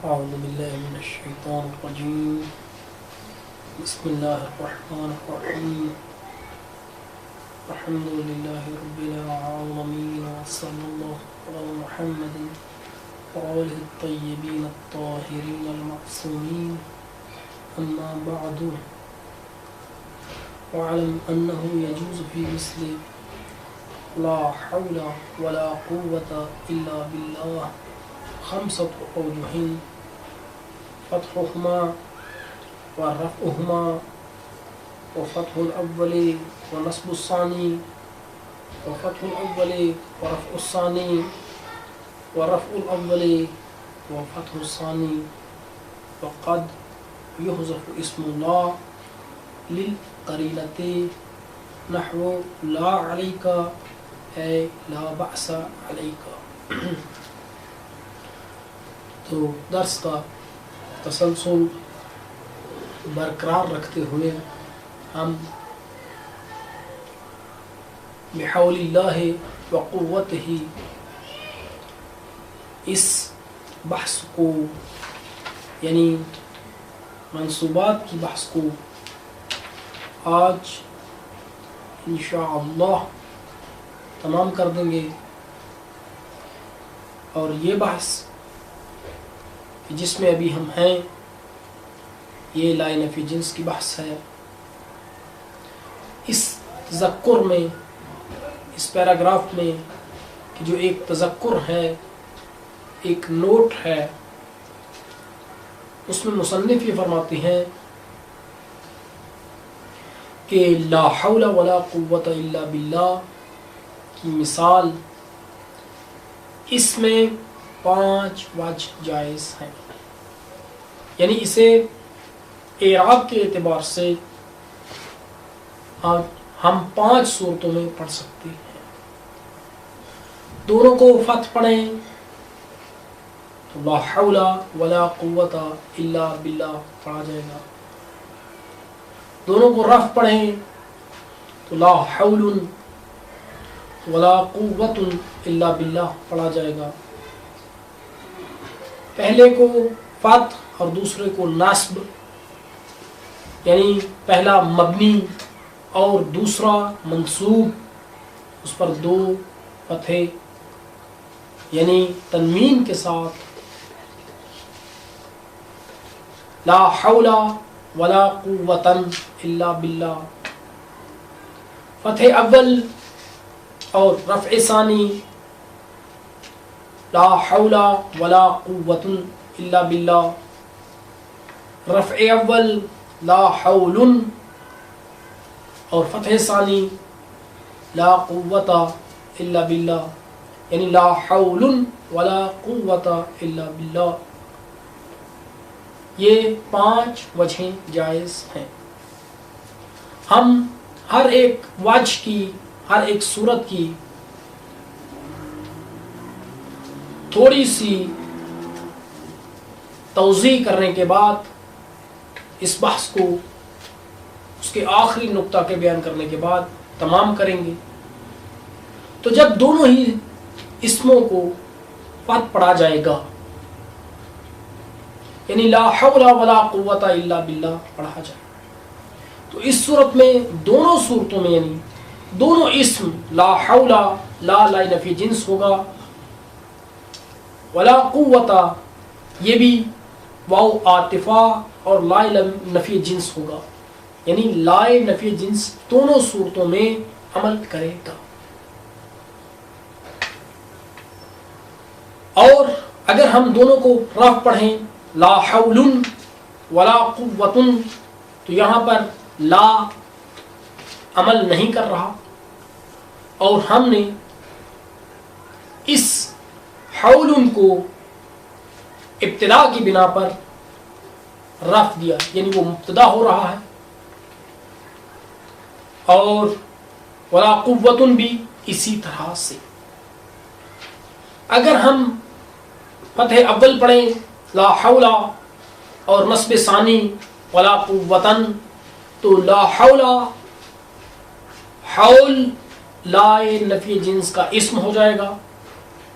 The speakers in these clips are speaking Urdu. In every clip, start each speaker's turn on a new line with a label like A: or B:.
A: أعوذ بالله من الشيطان الرجيم. بسم الله الرحمن الرحيم. الحمد لله رب العالمين، وصلى الله على محمد وآله الطيبين الطاهرين المعصومين. أما بعد، واعلم أنه يجوز في مثل لا حول ولا قوة إلا بالله 5 أوجه: فتحهما ورفعهما، وفتح الأول ونصب الثاني، وفتح الأول ورفع الثاني، ورفع الأول وفتح الثاني. وقد يحذف اسم الله للقرينة نحو لا عليك أي لا بأس عليك. تو درس کا تسلسل برقرار رکھتے ہوئے ہم بحول اللہ وقوتہ اس بحث کو، یعنی منصوبات کی بحث کو آج انشاءاللہ تمام کر دیں گے. اور یہ بحث جس میں ابھی ہم ہیں یہ لا نفی جنس کی بحث ہے. اس تذکر میں، اس پیراگراف میں کہ جو ایک تذکر ہے، ایک نوٹ ہے، اس میں مصنف یہ فرماتے ہیں کہ لا حول ولا قوت الا باللہ کی مثال، اس میں 5 وجہ جائز ہیں. یعنی اسے اعراب کے اعتبار سے ہم 5 صورتوں میں پڑھ سکتے ہیں. دونوں کو فتح پڑھیں تو لا حول ولا قوت الا باللہ پڑھا جائے گا. دونوں کو رفع پڑھیں تو لا حول ولا قوت الا باللہ پڑھا جائے گا. پہلے کو فتح اور دوسرے کو نصب، یعنی پہلا مبنی اور دوسرا منصوب، اس پر 2 فتحے یعنی تنوین کے ساتھ لا حول ولا قوت الا باللہ. فتح اول اور رفع ثانی لا حول ولا قوت الا باللہ. رفع اول لا حول اور فتح ثانی لا قوت الا باللہ، یعنی لا حول ولا قوت الا باللہ. یہ 5 وجہیں جائز ہیں. ہم ہر ایک وجہ کی، ہر ایک صورت کی تھوڑی سی توضیح کرنے کے بعد اس بحث کو اس کے آخری نقطہ کے بیان کرنے کے بعد تمام کریں گے. تو جب دونوں ہی اسموں کو فتح پڑھا جائے گا، یعنی لا حول ولا قوت الا باللہ پڑھا جائے گا، تو اس صورت میں دونوں صورتوں میں یعنی دونوں اسم لا حول لا نفی جنس ہوگا، ولا قوت یہ بھی واو عاطفہ اور لا نفی جنس ہوگا، یعنی لا نفی جنس دونوں صورتوں میں عمل کرے گا. اور اگر ہم دونوں کو رفع پڑھیں لا حول ولا قوت، تو یہاں پر لا عمل نہیں کر رہا، اور ہم نے اس حول کو ابتدا کی بنا پر رفع دیا، یعنی وہ مبتدا ہو رہا ہے. اور ولا قوت بھی اسی طرح سے. اگر ہم فتح اول پڑھیں لا حول اور نصب ثانی ولا قوتن، تو لا حول حول لا نفی جنس کا اسم ہو جائے گا،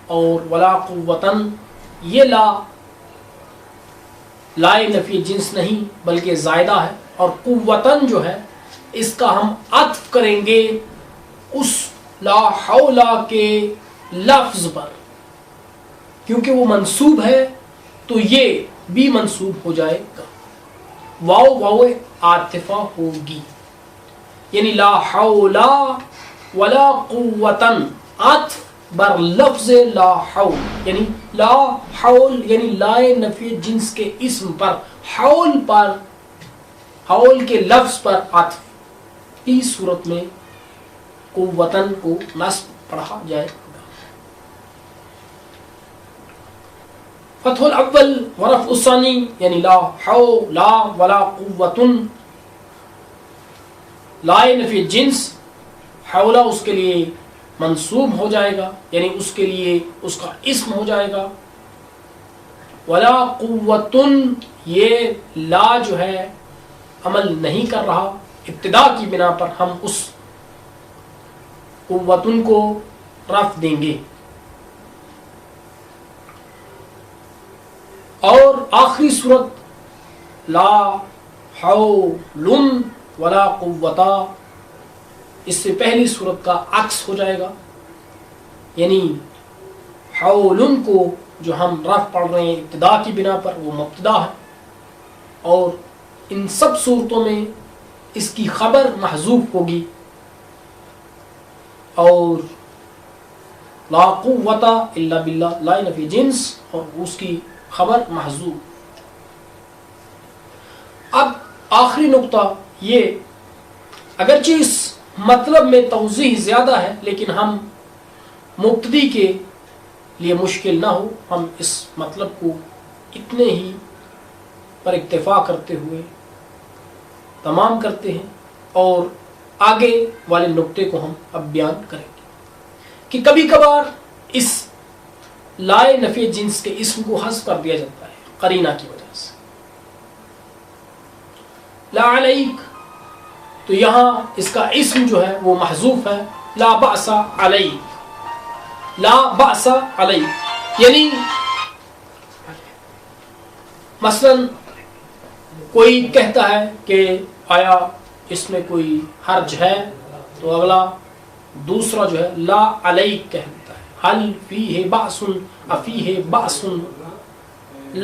A: اور ولا قوتن یہ لا لائے نفی جنس نہیں بلکہ زائدہ ہے، اور قوتن جو ہے اس کا ہم عطف کریں گے اس لا حول کے لفظ پر، کیونکہ وہ منصوب ہے تو یہ بھی منصوب ہو جائے گا، واو عاطفہ ہوگی، یعنی لا حول ولا قوتن عطف بر لفظ لا حول، یعنی لا حول یعنی لائے نفی جنس کے اسم پر حول کے لفظ پر عطف، اس صورت میں قوتن کو نصب پڑھا جائے گا۔ فتح الاول ورفع الثانی یعنی لا حول ولا قوتن، لائے نفی جنس حولہ اس کے لیے منصوب ہو جائے گا، یعنی اس کے لیے اس کا اسم ہو جائے گا، ولا قوتن یہ لا جو ہے عمل نہیں کر رہا، ابتدا کی بنا پر ہم اس قوتن کو رفع دیں گے۔ اور آخری صورت لا حول ولا قوتا، اس سے پہلی صورت کا عکس ہو جائے گا، یعنی حول کو جو ہم رفع پڑھ رہے ہیں ابتدا کی بنا پر وہ مبتدا ہے، اور ان سب صورتوں میں اس کی خبر محذوف ہوگی، اور لا قوت الا باللہ لا نفی جنس اور اس کی خبر محذوف۔ اب آخری نقطہ یہ، اگرچہ اس مطلب میں توضیح زیادہ ہے لیکن ہم مبتدی کے لیے مشکل نہ ہو، ہم اس مطلب کو اتنے ہی پر اکتفا کرتے ہوئے تمام کرتے ہیں، اور آگے والے نقطے کو ہم اب بیان کریں گے کہ کبھی کبھار اس لائے نفی جنس کے اسم کو حذف کر دیا جاتا ہے قرینہ کی وجہ سے۔ لا علیک تو یہاں اس کا اسم جو ہے وہ محذوف ہے، لا بأس علیک، لا بأس علیک، یعنی مثلا کوئی کہتا ہے کہ آیا اس میں کوئی حرج ہے، تو اگلا دوسرا جو ہے لا علیک کہتا ہے، حل فیہ بأس افیہ بأس،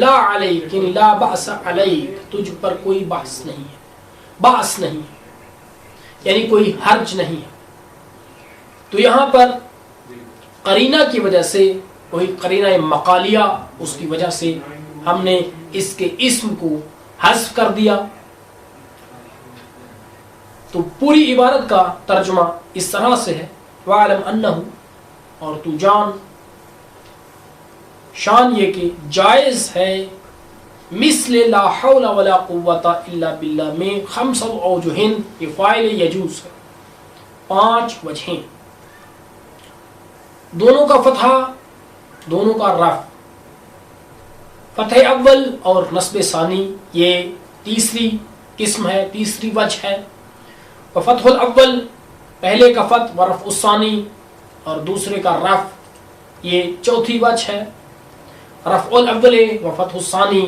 A: لا علیک یعنی لا بأس علیک، تجھ پر کوئی بحث نہیں ہے، بأس نہیں ہے، یعنی کوئی حرج نہیں ہے۔ تو یہاں پر قرینہ کی وجہ سے، وہی قرینہ مقالیہ، اس کی وجہ سے ہم نے اس کے اسم کو حذف کر دیا۔ تو پوری عبارت کا ترجمہ اس طرح سے ہے، وَعَلَمْ أَنَّهُ، اور تو جان، شان یہ کہ جائز ہے مثل لا حول ولا قوت الا باللہ میں خمس اوجہن، یہ فاعل یجوز ہے، 5 وجہیں، دونوں کا فتحہ، دونوں کا رفع، فتح اول اور نصب ثانی یہ تیسری قسم ہے، تیسری وجہ ہے، وفتح الاول پہلے کا فتح ورفع الثانی اور دوسرے کا رفع یہ چوتھی وجہ ہے، رفع الاول وفتح الثانی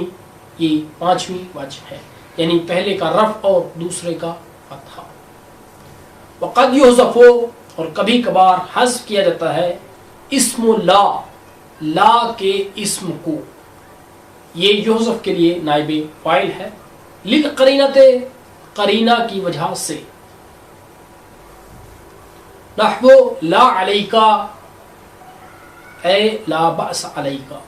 A: یہ 5ویں وجہ ہے، یعنی پہلے کا رفع اور دوسرے کا فتح۔ وقد یحذف، اور کبھی کبھار حذف کیا جاتا ہے، اسم لا، لا کے اسم کو، یہ یحذف کے لیے نائب فاعل ہے، للقرینۃ، قرینہ کی وجہ سے، نحو لا علیکا اے لا بأس علیکا،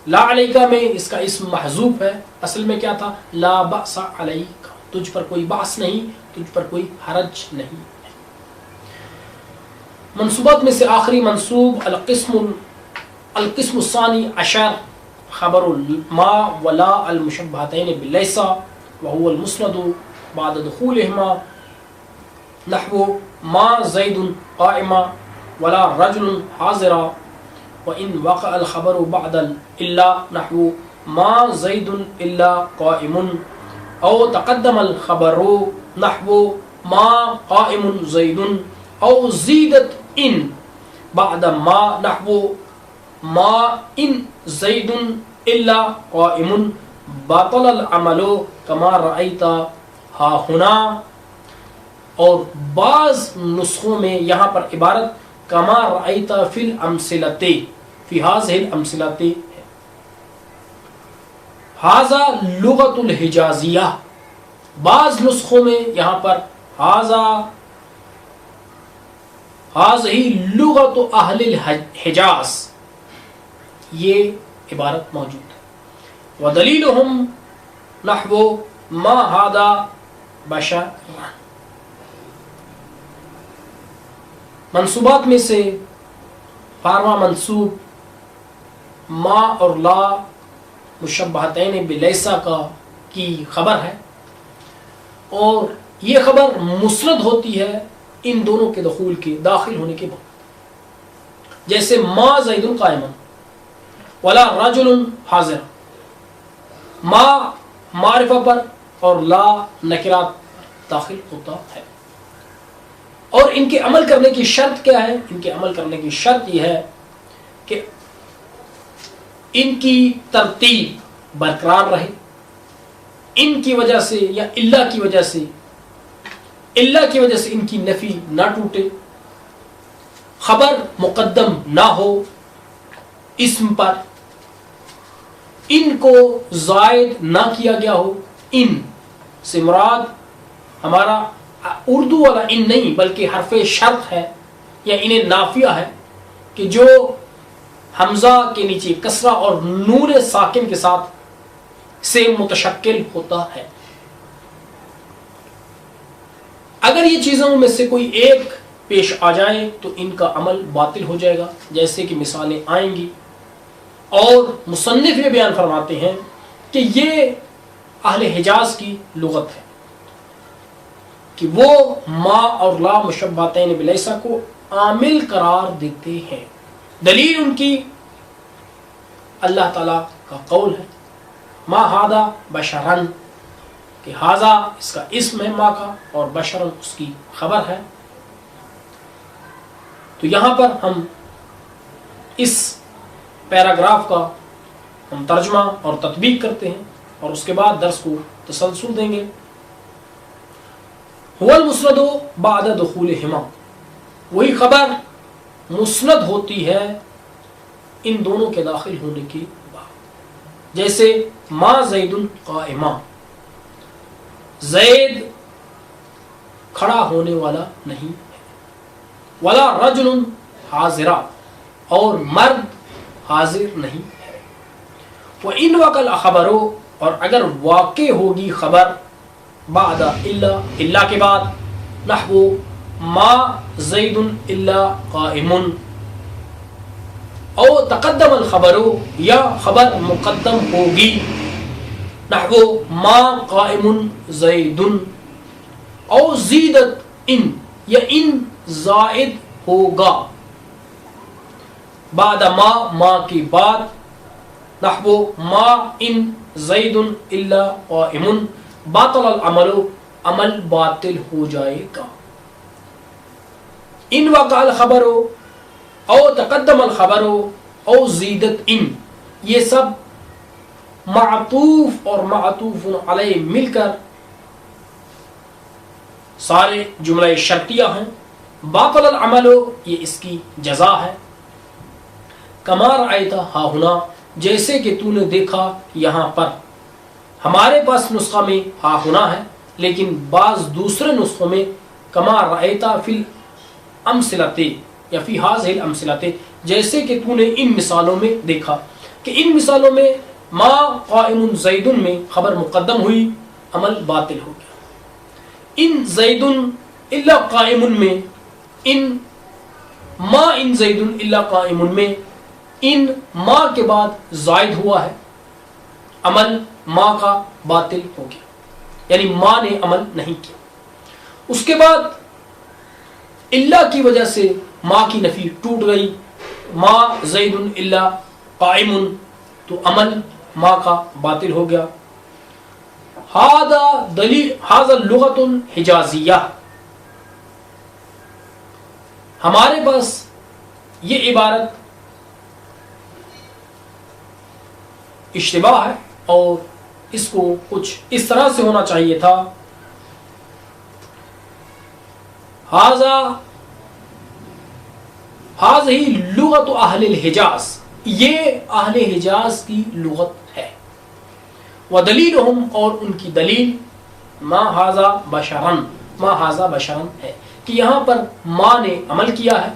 A: لا علیکا میں اس کا اسم محذوف ہے، اصل میں کیا تھا، لا بأس علیکا، تجھ پر کوئی بأس نہیں، تجھ پر کوئی حرج نہیں۔ منصوبات میں سے آخری منصوب القسم الثانی عشر، خبر ما ولا المشبہتین باللیس وهو المسند بعد دخولهما، نحو ما زید قائما ولا رجل حاضرا، وإن وقع الخبر بعد إلا نحو ما زید إلا قائم، أو تقدم الخبر نحو ما قائم زید، أو زیدت ان بعد ما نحو ما ان زید إلا قائم، باطل العمل کما رأیت ہا ہنا، اور بعض نسخوں میں یہاں پر عبارت کما رأیت فی الامثلۃ فی ہذہ الامثلۃ ہے. ھذا لغت الحجازیہ، بعض نسخوں میں یہاں پر ھذہ لغت اہل الحجاز یہ عبارت موجود ہے. ودلیلہم نحو ما ھذا بشر، منصوبات میں سے 12واں منصوب ما اور لا مشبہتین بلیسا کی خبر ہے، اور یہ خبر مسند ہوتی ہے ان دونوں کے داخل ہونے کے بعد. جیسے ما زید قائم ولا رجل حاضر، ما معرفہ پر اور لا نکرات داخل ہوتا ہے. اور ان کے عمل کرنے کی شرط کیا ہے؟ ان کے عمل کرنے کی شرط یہ ہے کہ ان کی ترتیب برقرار رہے، ان کی وجہ سے یا اللہ کی وجہ سے ان کی نفی نہ ٹوٹے، خبر مقدم نہ ہو اسم پر، ان کو زائد نہ کیا گیا ہو. ان سے مراد ہمارا اردو والا ان نہیں بلکہ حرف شرط ہے یا انہیں نافیہ ہے کہ جو حمزہ کے نیچے کسرہ اور نون ساکن کے ساتھ سے متشکل ہوتا ہے. اگر یہ چیزوں میں سے کوئی ایک پیش آ جائے تو ان کا عمل باطل ہو جائے گا، جیسے کہ مثالیں آئیں گی. اور مصنف یہ بیان فرماتے ہیں کہ یہ اہل حجاز کی لغت ہے کہ وہ ما اور لا مشبہتین بلیسا کو عامل قرار دیتے ہیں. دلیل ان کی اللہ تعالی کا قول ہے ما ھذا بشرن، کہ ھذا اس کا اسم ہے ما کا اور بشرن اس کی خبر ہے. تو یہاں پر ہم اس پیراگراف کا ہم ترجمہ اور تطبیق کرتے ہیں اور اس کے بعد درس کو تسلسل دیں گے. هو المسند بعد دخولہما، وہی خبر مسند ہوتی ہے ان دونوں کے داخل ہونے کے بعد. جیسے ما زید قائما، زید کھڑا ہونے والا نہیں ہے. ولا رجل حاضرا، اور مرد حاضر نہیں ہے. وَإِنْ وَقَعَ الْخَبَرُ، اور اگر واقع ہوگی خبر بعد الا کے بعد، نحو ما زید الا قائم، او تقدم الخبر، یا خبر مقدم ہوگی، نحو ما قائم زید، او زیدت ان، یا ان زائد ہوگا بعد ما کی بعد، نحو ما ان زید الا قائم، باطل العمل، عمل باطل ہو جائے گا. ان وقع الخبر او تقدم الخبر او زیدت ان، یہ سب معطوف اور معطوف علیہ مل کر سارے جملہ شرطیہ ہیں. باطل العمل یہ اس کی جزا ہے. کما رأیت ہا ہنا، جیسے کہ تو نے دیکھا یہاں پر. ہمارے پاس نسخہ میں ہا ہنا ہے، لیکن بعض دوسرے نسخوں میں کما رأیت فی الامثلۃ یا فی ھذہ الامثلۃ، جیسے کہ تو نے ان مثالوں میں دیکھا. کہ ان مثالوں میں ما قائم زید میں خبر مقدم ہوئی، عمل باطل ہو گیا. ان زید الا قائم میں، ان ما ان زید الا قائم میں ان ما کے بعد زائد ہوا ہے، عمل ما کا باطل ہو گیا، یعنی ما نے عمل نہیں کیا. اس کے بعد اللہ کی وجہ سے ما کی نفی ٹوٹ گئی، ما زید الا قائم، تو عمل ما کا باطل ہو گیا. ھذا لغت الحجازیہ، ہمارے پاس یہ عبارت اشتباہ ہے اور اس کو کچھ اس طرح سے ہونا چاہیے تھا، ہذہ لغت اہل الحجاز، یہ اہل حجاز کی لغت ہے، ودلیلہم، اور ان کی دلیل ما ھذا بشرن ہے کہ یہاں پر ما نے عمل کیا ہے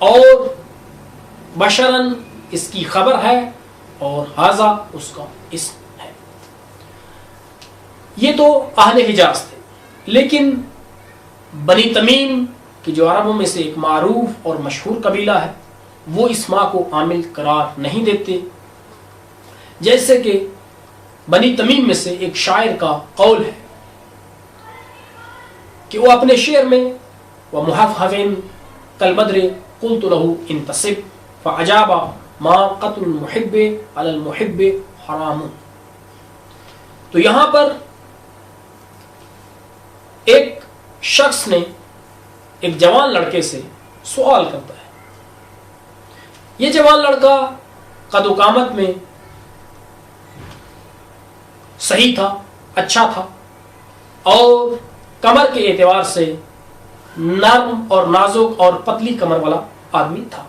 A: اور بشرن اس کی خبر ہے اور ھذا اس کا اسم ہے۔ یہ تو اہل حجاز تھے، لیکن بنی تمیم کہ جو عربوں میں سے ایک معروف اور مشہور قبیلہ ہے، وہ اس ما کو عامل قرار نہیں دیتے، جیسے کہ بنی تمیم میں سے ایک شاعر کا قول ہے کہ وہ اپنے شعر میں وَمُحَفْحَفٍ كَالْبَدْرِ قُلْتُ لَهُ انتصب فَعَجَابَ مَا قَتْلُ الْمُحِبِّ عَلَى الْمُحِبِّ حرام۔ تو یہاں پر ایک شخص نے ایک جوان لڑکے سے سوال کرتا ہے، یہ جوان لڑکا قد و قامت میں صحیح تھا، اچھا تھا، اور کمر کے اعتبار سے نرم اور نازک اور پتلی کمر والا آدمی تھا،